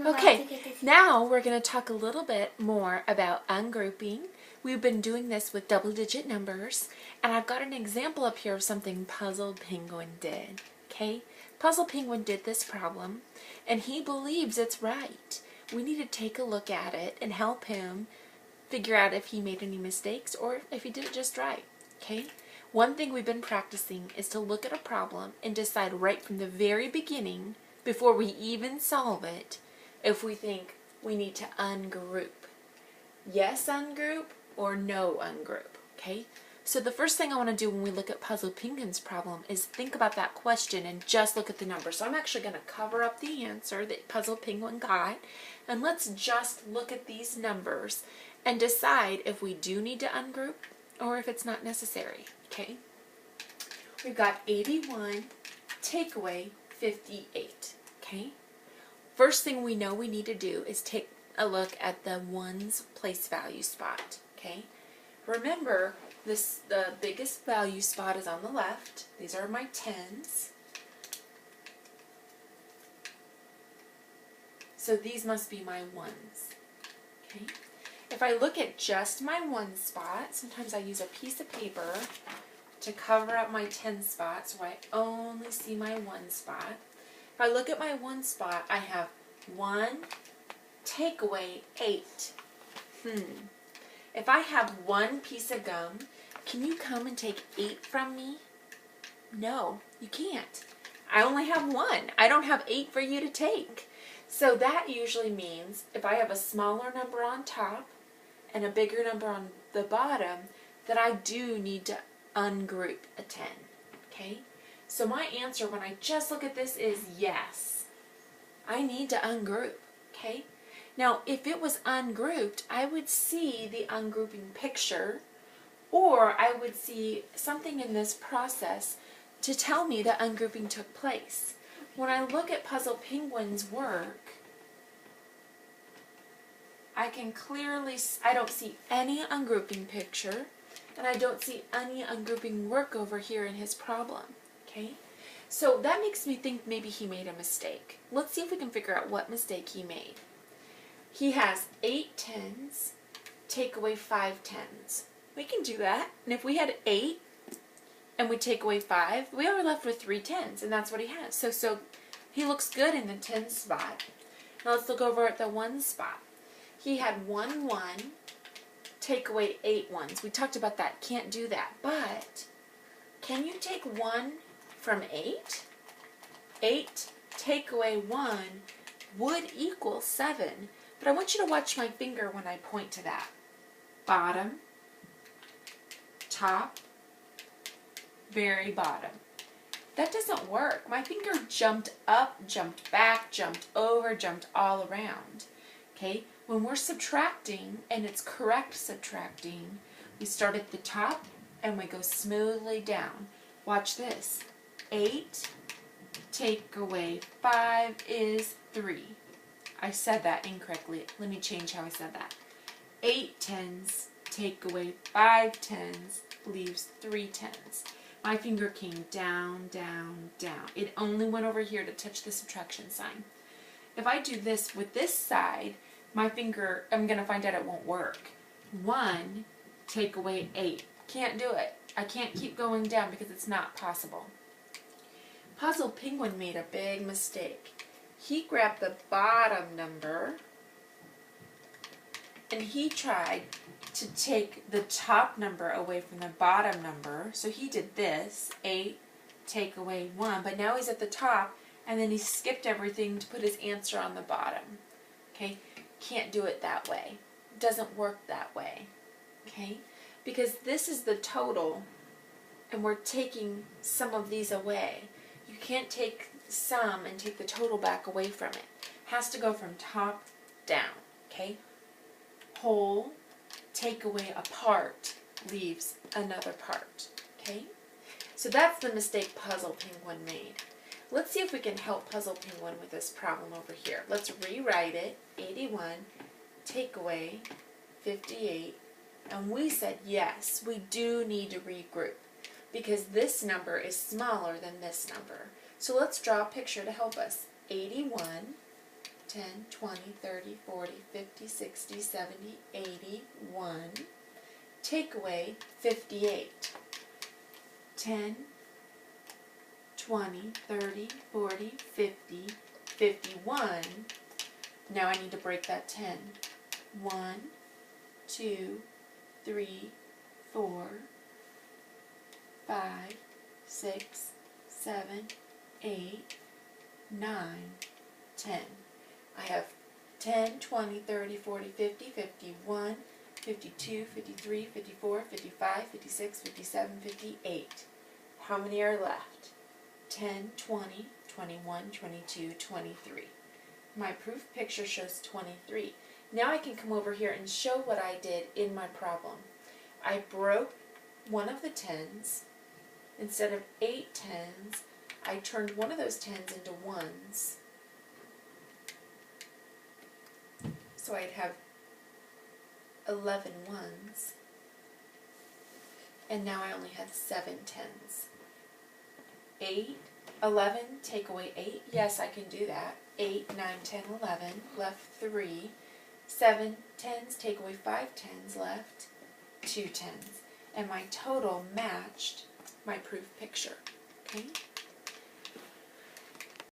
Okay, now we're going to talk a little bit more about ungrouping. We've been doing this with double-digit numbers, and I've got an example up here of something Puzzle Penguin did. Okay, Puzzle Penguin did this problem, and he believes it's right. We need to take a look at it and help him figure out if he made any mistakes or if he did it just right. Okay, one thing we've been practicing is to look at a problem and decide right from the very beginning, before we even solve it, if we think we need to ungroup. Yes, ungroup, or no, ungroup. Okay? So the first thing I want to do when we look at Puzzle Penguin's problem is think about that question and just look at the numbers. So I'm actually going to cover up the answer that Puzzle Penguin got, and let's just look at these numbers and decide if we do need to ungroup or if it's not necessary. Okay? We've got 81, take away 58. Okay? First thing we know we need to do is take a look at the ones place value spot. Okay? Remember, the biggest value spot is on the left. These are my tens. So these must be my ones. Okay? If I look at just my one spot, sometimes I use a piece of paper to cover up my 10 spot so I only see my one spot. If I look at my one spot, I have 1, take away 8. If I have one piece of gum, can you come and take 8 from me? No, you can't. I only have 1. I don't have 8 for you to take. So that usually means if I have a smaller number on top and a bigger number on the bottom, that I do need to ungroup a 10. Okay? So my answer when I just look at this is yes. I need to ungroup. Okay? Now, if it was ungrouped, I would see the ungrouping picture, or I would see something in this process to tell me that ungrouping took place. When I look at Puzzle Penguin's work, I can clearly, I don't see any ungrouping picture, and I don't see any ungrouping work over here in his problem. Okay? So that makes me think maybe he made a mistake. Let's see if we can figure out what mistake he made. He has 8 tens, take away 5 tens. We can do that. And if we had 8 and we take away 5, we are left with 3 tens, and that's what he has. So he looks good in the 10 spot. Now let's look over at the 1 spot. He had 1 1, take away 8 ones. We talked about that. Can't do that. But can you take 1 from 8? 8 take away 1 would equal 7. But I want you to watch my finger when I point to that. Bottom, top, very bottom. That doesn't work. My finger jumped up, jumped back, jumped over, jumped all around. Okay? When we're subtracting, and it's correct subtracting, we start at the top and we go smoothly down. Watch this. 8 take away 5 is 3. I said that incorrectly. Let me change how I said that. 8 tens take away 5 tens leaves 3 tens. My finger came down, down, down. It only went over here to touch the subtraction sign. If I do this with this side, my finger, I'm going to find out it won't work. 1 take away 8. Can't do it. I can't keep going down because it's not possible. Puzzle Penguin made a big mistake. He grabbed the bottom number and he tried to take the top number away from the bottom number. So he did this, 8 take away 1, but now he's at the top and then he skipped everything to put his answer on the bottom. Okay? Can't do it that way. It doesn't work that way. Okay? Because this is the total and we're taking some of these away. You can't take some and take the total back away from it. It has to go from top down. Okay? Whole, take away a part, leaves another part. Okay? So that's the mistake Puzzle Penguin made. Let's see if we can help Puzzle Penguin with this problem over here. Let's rewrite it. 81, take away 58. And we said, yes, we do need to regroup because this number is smaller than this number. So let's draw a picture to help us. 81, 10, 20, 30, 40, 50, 60, 70, 80, 1. Take away 58. 10, 20, 30, 40, 50, 51. Now I need to break that 10. 1, 2, 3, 4, 5, 6, 7, 8, 9, 10. I have 10, 20, 30, 40, 50, 51, 52, 53, 54, 55, 56, 57, 58. How many are left? 10, 20, 21, 22, 23. My proof picture shows 23. Now I can come over here and show what I did in my problem. I broke one of the tens. Instead of 8 tens, I turned one of those tens into ones. So I'd have 11 ones. And now I only have 7 tens. 8, 11, take away 8. Yes, I can do that. 8, 9, 10, 11, left 3. 7 tens, take away 5 tens, left 2 tens. And my total matched my proof picture. Okay?